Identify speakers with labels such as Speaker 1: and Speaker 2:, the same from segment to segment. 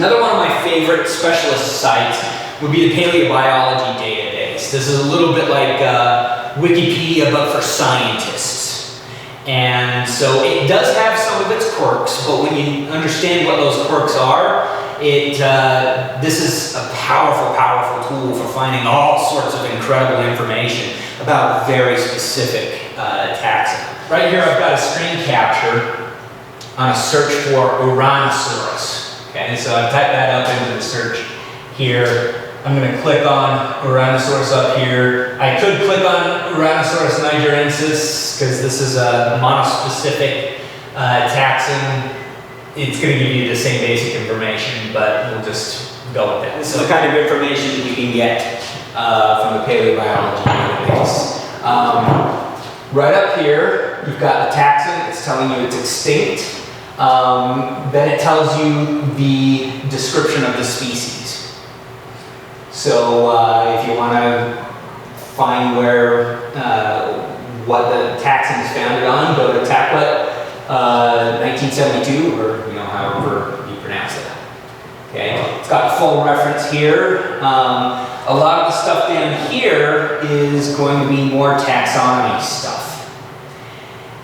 Speaker 1: Another one of my favorite specialist sites would be the Paleobiology Database. This is a little bit like Wikipedia, but for scientists. And so it does have some of its quirks, but when you understand what those quirks are, this is a powerful, powerful tool for finding all sorts of incredible information about very specific taxa. Right here I've got a screen capture on a search for Uranosaurus. Okay, so I've typed that up into the search here. I'm going to click on Uranosaurus up here. I could click on Uranosaurus nigerensis because this is a monospecific taxon. It's going to give you the same basic information, but we'll just go with it. This is the kind of information that you can get from the Paleobiology Database. Right up here, you've got the taxon. It's telling you it's extinct. Then it tells you the description of the species. So if you want to find where what the taxon is founded on, go to Taquet 1972, or however you pronounce it. Okay, it's got the full reference here. A lot of the stuff down here is going to be more taxonomy stuff.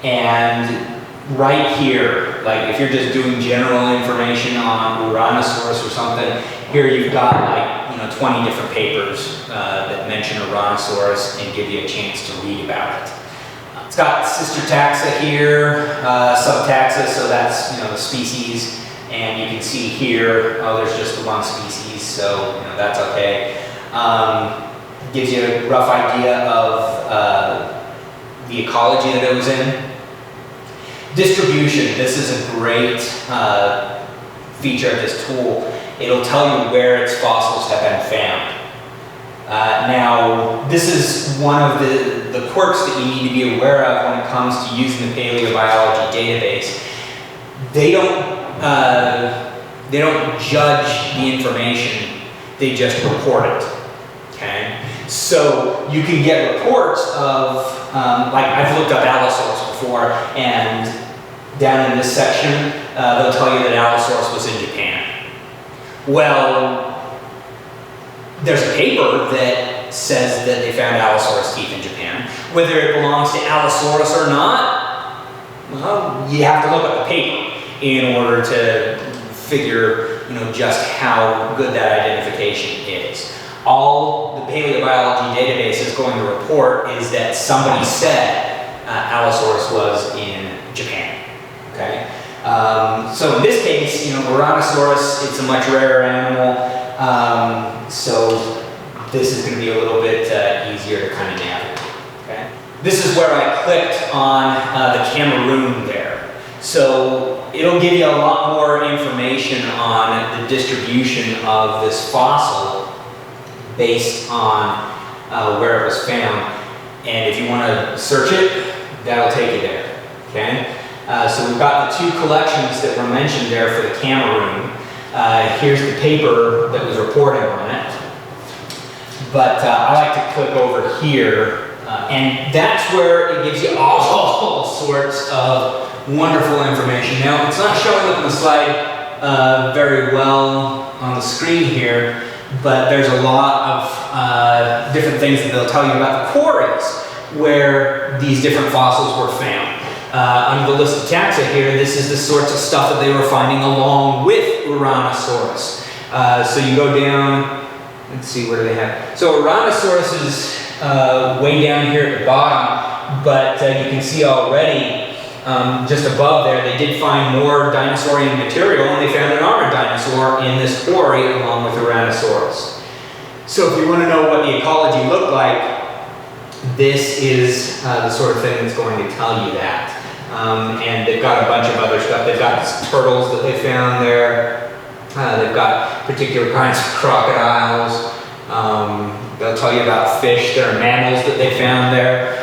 Speaker 1: And right here, like if you're just doing general information on Uranosaurus or something, here you've got like 20 different papers that mention Uranosaurus and give you a chance to read about it. It's got sister taxa here, subtaxa, so that's the species, and you can see here, there's just the one species, so that's okay. Gives you a rough idea of the ecology that it was in. Distribution, this is a great feature of this tool. It'll tell you where its fossils have been found. Now, this is one of the quirks that you need to be aware of when it comes to using the Paleobiology Database. They don't judge the information, they just report it. Okay? So you can get reports of, like I've looked up Allosaurus before, and down in this section, they'll tell you that Allosaurus was in Japan. Well, there's a paper that says that they found Allosaurus teeth in Japan. Whether it belongs to Allosaurus or not, well, you have to look at the paper in order to figure, just how good that identification is. All the Paleobiology Database is going to report is that somebody said Allosaurus was in Japan. Okay. So in this case, Uranosaurus, it's a much rarer animal. So this is going to be a little bit easier to kind of navigate. Okay? This is where I clicked on the Cameroon there. So it'll give you a lot more information on the distribution of this fossil based on where it was found. And if you want to search it, that'll take you there. Okay? So we've got the two collections that were mentioned there for the Cameroon. Here's the paper that was reporting on it. But I like to click over here, and that's where it gives you all sorts of wonderful information. Now, it's not showing up on the slide very well on the screen here, but there's a lot of different things that they'll tell you about the quarries where these different fossils were found. Under the list of taxa here, this is the sorts of stuff that they were finding along with Uranosaurus. So you go down, let's see, what do they have? So Uranosaurus is way down here at the bottom, but you can see already just above there, they did find more dinosaurian material, and they found an armored dinosaur in this quarry along with Uranosaurus. So if you want to know what the ecology looked like, this is the sort of thing that's going to tell you that. And they've got a bunch of other stuff. They've got turtles that they found there. They've got particular kinds of crocodiles. They'll tell you about fish. There are mammals that they found there.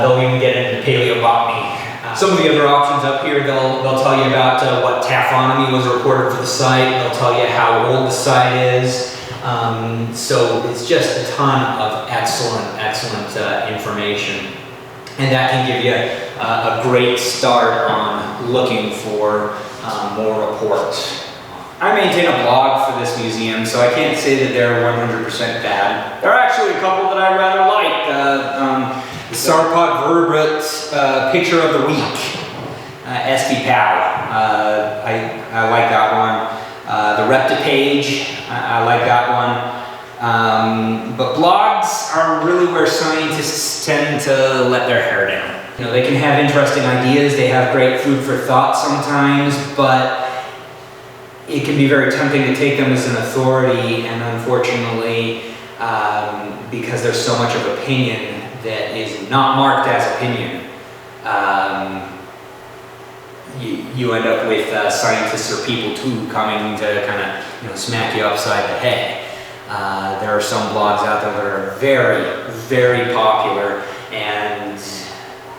Speaker 1: They'll even get into paleobotany. Some of the other options up here, they'll tell you about what taphonomy was reported for the site. They'll tell you how old the site is. So it's just a ton of excellent information. And that can give you a great start on looking for more reports. I maintain a blog for this museum, so I can't say that they're 100% bad. There are actually a couple that I rather like. The Sauropod Vertebrate Picture of the Week, STPal. I like that one. The Reptipage, I like that one. But blogs are really where scientists tend to let their hair down. You know, they can have interesting ideas, they have great food for thought sometimes, but it can be very tempting to take them as an authority, and unfortunately, because there's so much of opinion that is not marked as opinion, you end up with scientists or people too coming to kind of smack you upside the head. There are some blogs out there that are very, very popular, and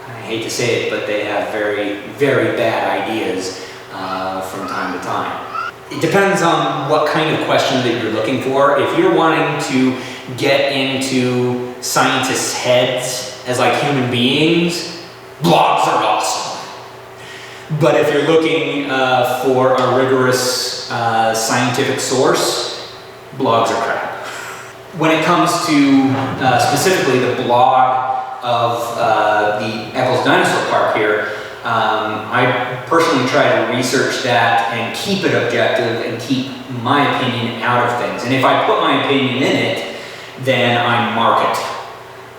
Speaker 1: I hate to say it, but they have very, very bad ideas from time to time. It depends on what kind of question that you're looking for. If you're wanting to get into scientists' heads as like human beings, blogs are awesome. But if you're looking for a rigorous scientific source, blogs are crap. When it comes to specifically the blog of the Eccles Dinosaur Park here, I personally try to research that and keep it objective and keep my opinion out of things. And if I put my opinion in it, then I mark it.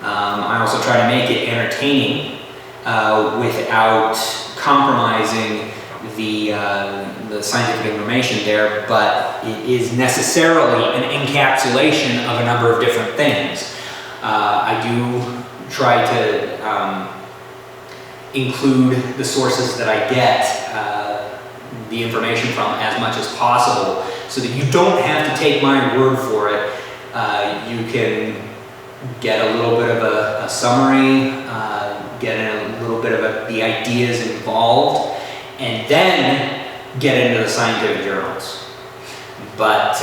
Speaker 1: I also try to make it entertaining without compromising the scientific information there, but it is necessarily an encapsulation of a number of different things. I do try to include the sources that I get the information from as much as possible, so that you don't have to take my word for it. You can get a little bit of a summary, get a little bit of the ideas involved, and then get into the scientific journals. But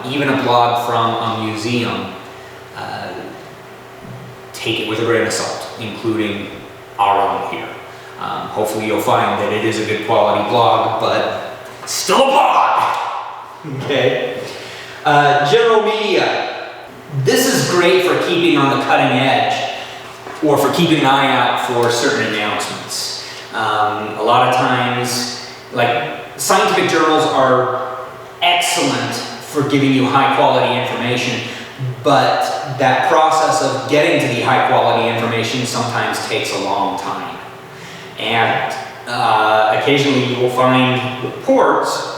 Speaker 1: even a blog from a museum, take it with a grain of salt, including our own here. Hopefully you'll find that it is a good quality blog, but still a blog! Okay. General media. This is great for keeping on the cutting edge, or for keeping an eye out for certain announcements. A lot of times, like, scientific journals are excellent for giving you high quality information, but that process of getting to the high quality information sometimes takes a long time. And occasionally you will find reports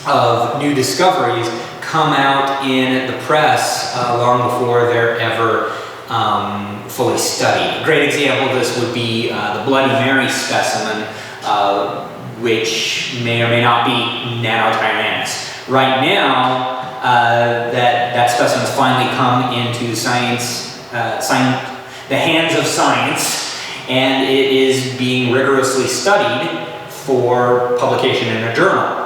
Speaker 1: of new discoveries come out in the press long before they're ever fully studied. A great example of this would be the Bloody Mary specimen, which may or may not be Nanotyrannus. Right now, that specimen has finally come into the hands of science, and it is being rigorously studied for publication in a journal.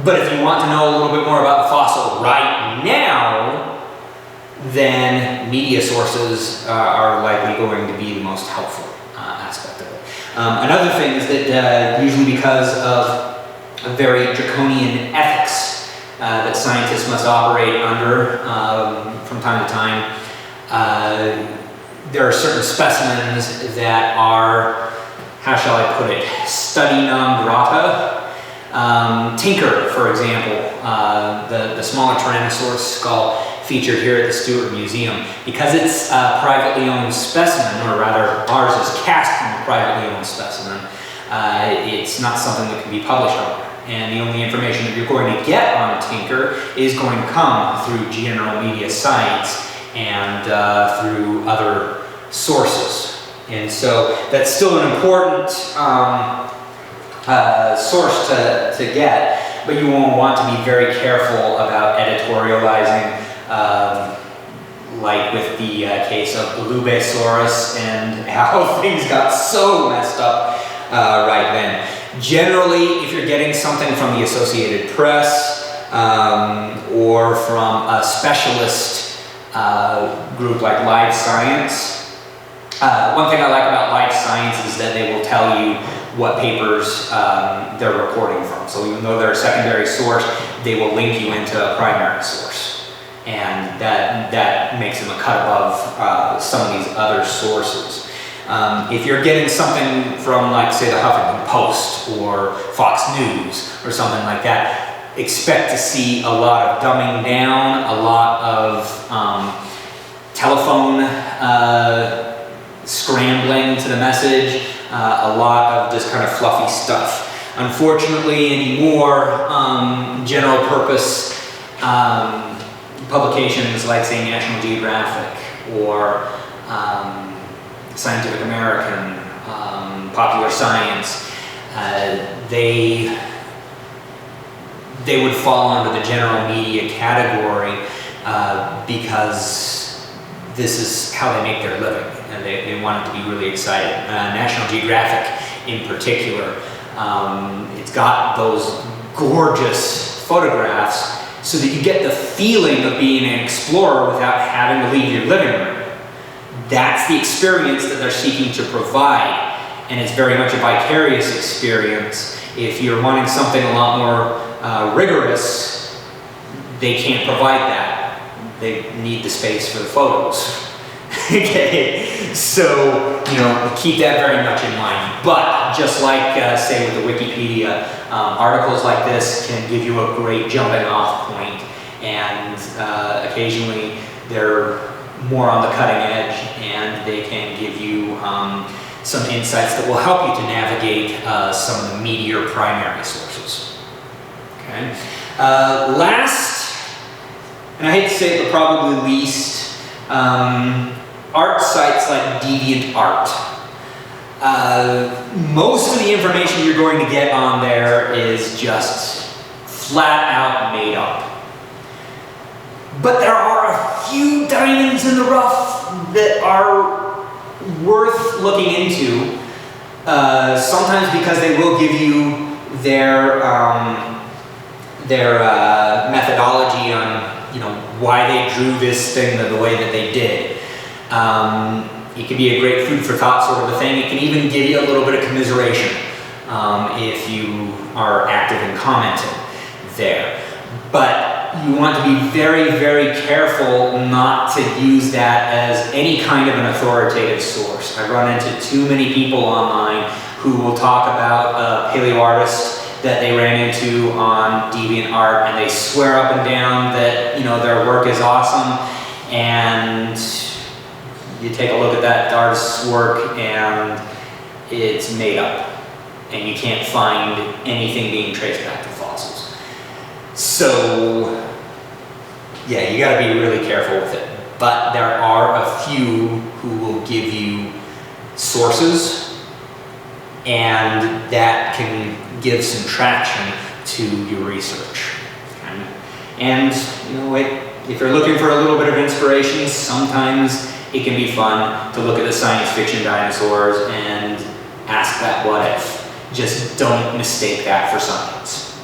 Speaker 1: But if you want to know a little bit more about the fossil right now, then media sources are likely going to be the most helpful aspect of it. Another thing is that usually because of a very draconian ethics that scientists must operate under from time to time, there are certain specimens that are, how shall I put it, study non grata. Tinker, for example, the smaller Tyrannosaurus skull featured here at the Stewart Museum, because it's a privately owned specimen, or rather ours is cast from a privately owned specimen, it's not something that can be published on. And the only information that you're going to get on a Tinker is going to come through general media sites and through other sources. And so that's still an important source to get, but you will want to be very careful about editorializing, like with the case of Lubesaurus and how things got so messed up right then. Generally, if you're getting something from the Associated Press or from a specialist group like Live Science, one thing I like about Live Science is that they will tell you what papers they're reporting from. So even though they're a secondary source, they will link you into a primary source. And that makes them a cut above some of these other sources. If you're getting something from, like, say, the Huffington Post or Fox News or something like that, expect to see a lot of dumbing down, a lot of telephone scrambling to the message, a lot of just kind of fluffy stuff. Unfortunately, anymore, general purpose publications like, say, National Geographic or Scientific American, Popular Science, they would fall under the general media category because this is how they make their living, and they want it to be really exciting. National Geographic in particular, it's got those gorgeous photographs so that you get the feeling of being an explorer without having to leave your living room. That's the experience that they're seeking to provide, and it's very much a vicarious experience. If you're wanting something a lot more rigorous, they can't provide that. They need the space for the photos. Okay, so, you know, keep that very much in mind. But just like, say, with the Wikipedia, articles like this can give you a great jumping off point, and occasionally they're more on the cutting edge, and they can give you some insights that will help you to navigate some of the meatier primary sources. Okay. Last, and I hate to say it, but probably least, art sites like Deviantart. Most of the information you're going to get on there is just flat out made up. But there are a few diamonds in the rough that are worth looking into. Sometimes because they will give you their methodology on, you know, why they drew this thing the way that they did. It can be a great food for thought sort of a thing. It can even give you a little bit of commiseration if you are active in commenting there. But you want to be very, very careful not to use that as any kind of an authoritative source. I run into too many people online who will talk about a paleoartist that they ran into on Deviantart, and they swear up and down that, you know, their work is awesome, and you take a look at that artist's work and it's made up, and you can't find anything being traced back to fossils. So, yeah, you gotta be really careful with it. But there are a few who will give you sources, and that can give some traction to your research. And, you know, if you're looking for a little bit of inspiration, sometimes it can be fun to look at the science fiction dinosaurs and ask that what if. Just don't mistake that for science.